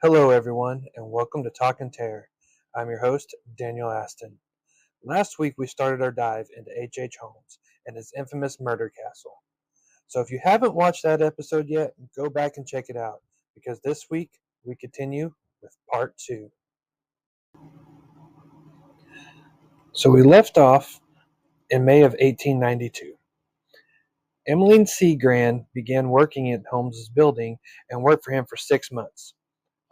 Hello, everyone, and welcome to Talkin' Terror. I'm your host, Daniel Aston. Last week, we started our dive into H.H. Holmes and his infamous murder castle. So, if you haven't watched that episode yet, go back and check it out, because this week, we continue with part 2. So, we left off in May of 1892. Emmeline Seagrand began working at Holmes's building and worked for him for 6 months.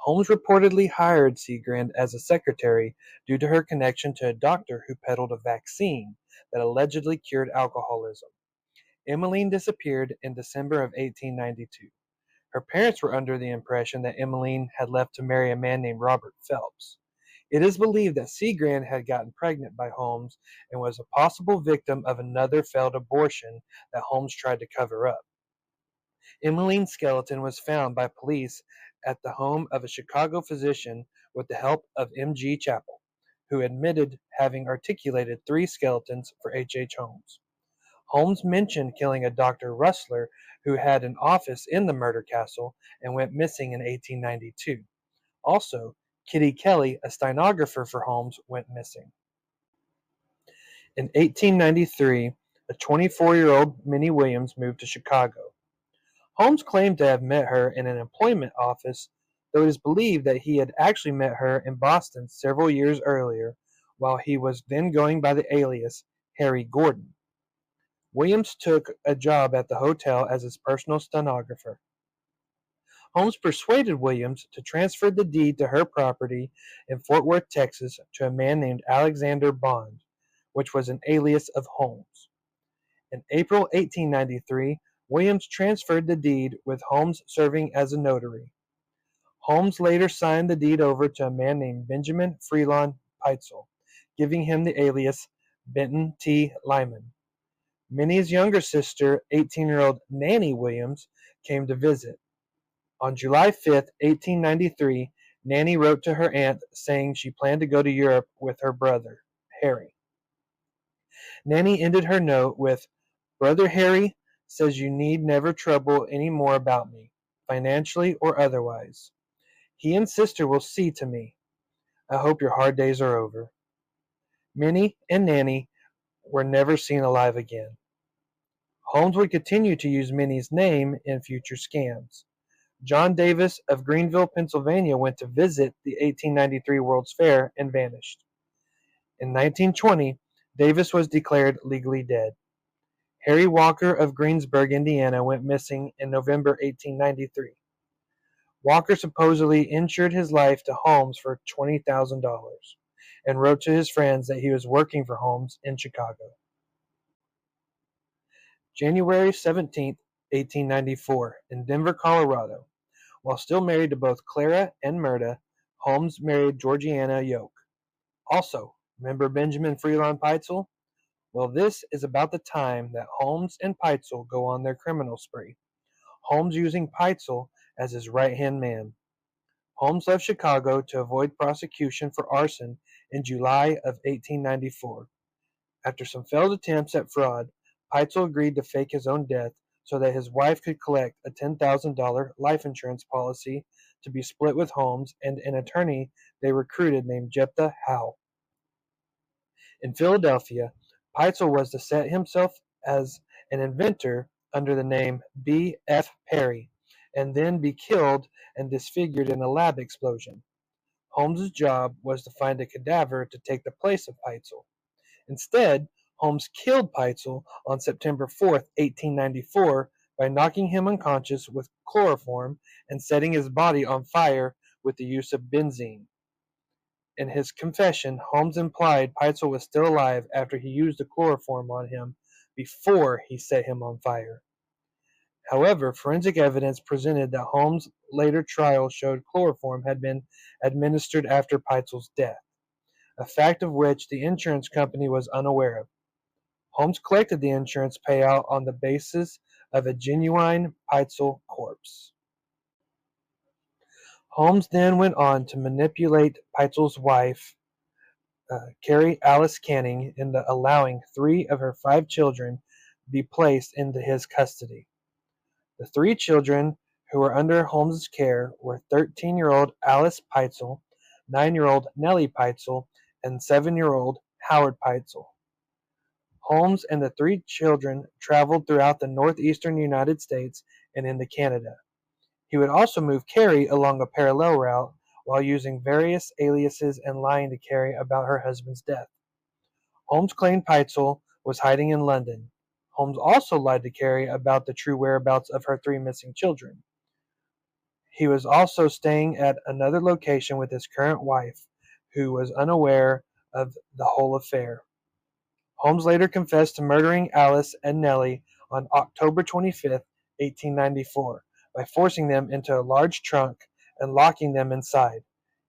Holmes reportedly hired Seagrand as a secretary due to her connection to a doctor who peddled a vaccine that allegedly cured alcoholism. Emmeline disappeared in December of 1892. Her parents were under the impression that Emmeline had left to marry a man named Robert Phelps. It is believed that Seagrand had gotten pregnant by Holmes and was a possible victim of another failed abortion that Holmes tried to cover up. Emmeline's skeleton was found by police at the home of a Chicago physician with the help of M.G. Chappell, who admitted having articulated 3 skeletons for H.H. Holmes. Holmes mentioned killing a Dr. Rustler who had an office in the murder castle and went missing in 1892. Also, Kitty Kelly, a stenographer for Holmes, went missing. In 1893, a 24-year-old Minnie Williams moved to Chicago. Holmes claimed to have met her in an employment office, though it is believed that he had actually met her in Boston several years earlier, while he was then going by the alias Harry Gordon. Williams took a job at the hotel as his personal stenographer. Holmes persuaded Williams to transfer the deed to her property in Fort Worth, Texas, to a man named Alexander Bond, which was an alias of Holmes. In April 1893, Williams transferred the deed, with Holmes serving as a notary. Holmes later signed the deed over to a man named Benjamin Freelon Peitzel, giving him the alias Benton T. Lyman. Minnie's younger sister, 18-year-old Nanny Williams, came to visit. On July 5, 1893, Nanny wrote to her aunt saying she planned to go to Europe with her brother, Harry. Nanny ended her note with, "Brother Harry says you need never trouble any more about me, financially or otherwise. He and sister will see to me. I hope your hard days are over." Minnie and Nanny were never seen alive again. Holmes would continue to use Minnie's name in future scams. John Davis of Greenville, Pennsylvania went to visit the 1893 World's Fair and vanished. In 1920, Davis was declared legally dead. Harry Walker of Greensburg, Indiana went missing in November 1893. Walker supposedly insured his life to Holmes for $20,000 and wrote to his friends that he was working for Holmes in Chicago. January 17, 1894, in Denver, Colorado. While still married to both Clara and Myrta, Holmes married Georgiana Yoke. Also, remember Benjamin Freelon Peitzel? Well, this is about the time that Holmes and Peitzel go on their criminal spree, Holmes using Peitzel as his right-hand man. Holmes left Chicago to avoid prosecution for arson in July of 1894. After some failed attempts at fraud, Peitzel agreed to fake his own death so that his wife could collect a $10,000 life insurance policy to be split with Holmes and an attorney they recruited named Jephthah Howe. In Philadelphia, Peitzel was to set himself as an inventor under the name B. F. Perry, and then be killed and disfigured in a lab explosion. Holmes's job was to find a cadaver to take the place of Peitzel. Instead, Holmes killed Peitzel on September 4, 1894, by knocking him unconscious with chloroform and setting his body on fire with the use of benzene. In his confession, Holmes implied Peitzel was still alive after he used the chloroform on him before he set him on fire. However, forensic evidence presented that Holmes' later trial showed chloroform had been administered after Peitzel's death, a fact of which the insurance company was unaware of. Holmes collected the insurance payout on the basis of a genuine Peitzel corpse. Holmes then went on to manipulate Peitzel's wife, Carrie Alice Canning, into allowing 3 of her 5 children be placed into his custody. The 3 children, who were under Holmes's care were 13-year-old Alice Peitzel, 9-year-old Nellie Peitzel, and 7-year-old Howard Peitzel. Holmes and the three children traveled throughout the northeastern United States and into Canada. He would also move Carrie along a parallel route while using various aliases and lying to Carrie about her husband's death. Holmes claimed Peitzel was hiding in London. Holmes also lied to Carrie about the true whereabouts of her three missing children. He was also staying at another location with his current wife, who was unaware of the whole affair. Holmes later confessed to murdering Alice and Nellie on October 25, 1894, by forcing them into a large trunk and locking them inside.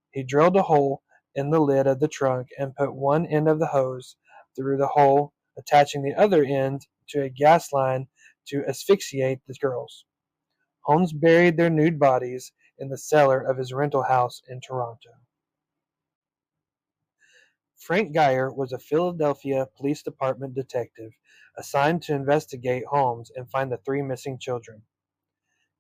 He drilled a hole in the lid of the trunk and put one end of the hose through the hole, attaching the other end to a gas line to asphyxiate the girls. Holmes buried their nude bodies in the cellar of his rental house in Toronto. Frank Geyer was a Philadelphia Police Department detective assigned to investigate Holmes and find the three missing children.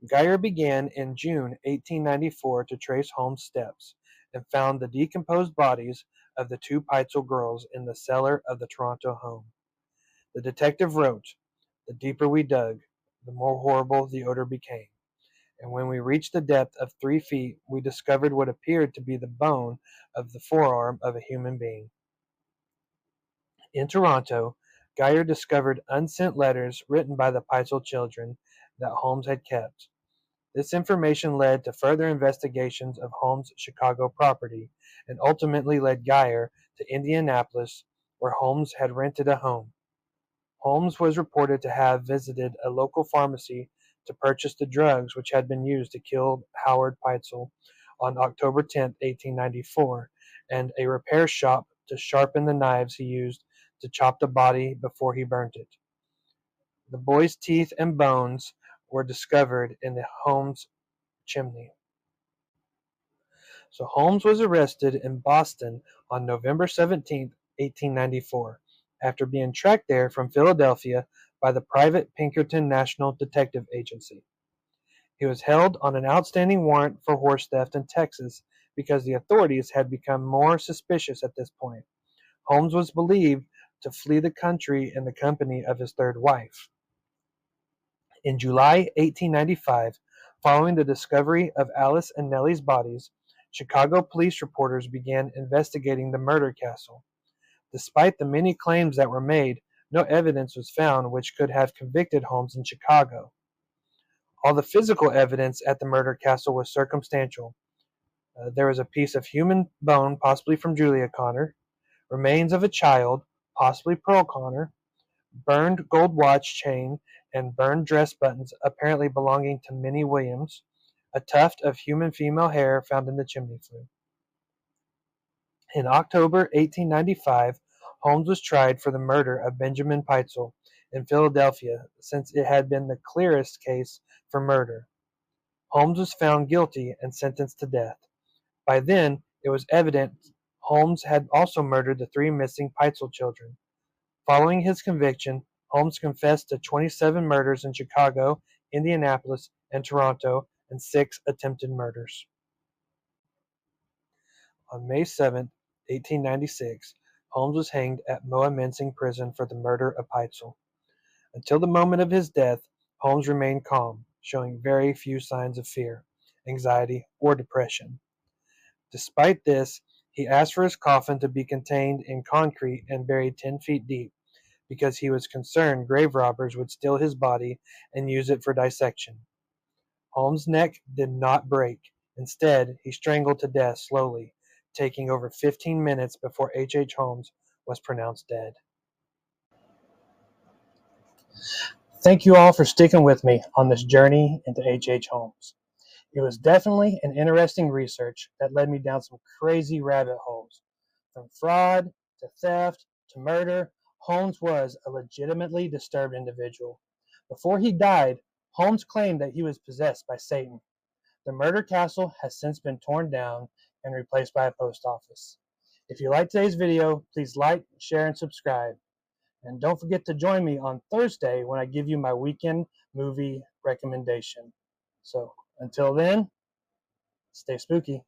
Geyer began in June 1894 to trace Holmes' steps and found the decomposed bodies of the two Peitzel girls in the cellar of the Toronto home. The detective wrote, "The deeper we dug, the more horrible the odor became, and when we reached the depth of 3 feet we discovered what appeared to be the bone of the forearm of a human being." In Toronto, Geyer discovered unsent letters written by the Peitzel children that Holmes had kept. This information led to further investigations of Holmes' Chicago property and ultimately led Geyer to Indianapolis, where Holmes had rented a home. Holmes was reported to have visited a local pharmacy to purchase the drugs which had been used to kill Howard Peitzel on October 10, 1894, and a repair shop to sharpen the knives he used to chop the body before he burnt it. The boy's teeth and bones were discovered in the Holmes chimney. So Holmes was arrested in Boston on November 17, 1894, after being tracked there from Philadelphia by the private Pinkerton National Detective Agency. He was held on an outstanding warrant for horse theft in Texas because the authorities had become more suspicious at this point. Holmes was believed to flee the country in the company of his third wife. In July 1895, following the discovery of Alice and Nellie's bodies, Chicago police reporters began investigating the murder castle. Despite the many claims that were made, no evidence was found which could have convicted Holmes in Chicago. All the physical evidence at the murder castle was circumstantial. There was a piece of human bone, possibly from Julia Connor, remains of a child, possibly Pearl Connor, burned gold watch chain, and burned dress buttons apparently belonging to Minnie Williams, a tuft of human female hair found in the chimney flue. In October 1895, Holmes was tried for the murder of Benjamin Peitzel in Philadelphia, since it had been the clearest case for murder. Holmes was found guilty and sentenced to death. By then, it was evident Holmes had also murdered the three missing Peitzel children. Following his conviction, Holmes confessed to 27 murders in Chicago, Indianapolis, and Toronto, and 6 attempted murders. On May 7, 1896, Holmes was hanged at Moa-Mensing Prison for the murder of Peitzel. Until the moment of his death, Holmes remained calm, showing very few signs of fear, anxiety, or depression. Despite this, he asked for his coffin to be contained in concrete and buried 10 feet deep, because he was concerned grave robbers would steal his body and use it for dissection. Holmes' neck did not break. Instead, he strangled to death slowly, taking over 15 minutes before H. Holmes was pronounced dead. Thank you all for sticking with me on this journey into H. Holmes. It was definitely an interesting research that led me down some crazy rabbit holes. From fraud to theft to murder, Holmes was a legitimately disturbed individual. Before he died, Holmes claimed that he was possessed by Satan. The murder castle has since been torn down and replaced by a post office. If you like today's video, please like, share, and subscribe. And don't forget to join me on Thursday when I give you my weekend movie recommendation. So Until then, stay spooky.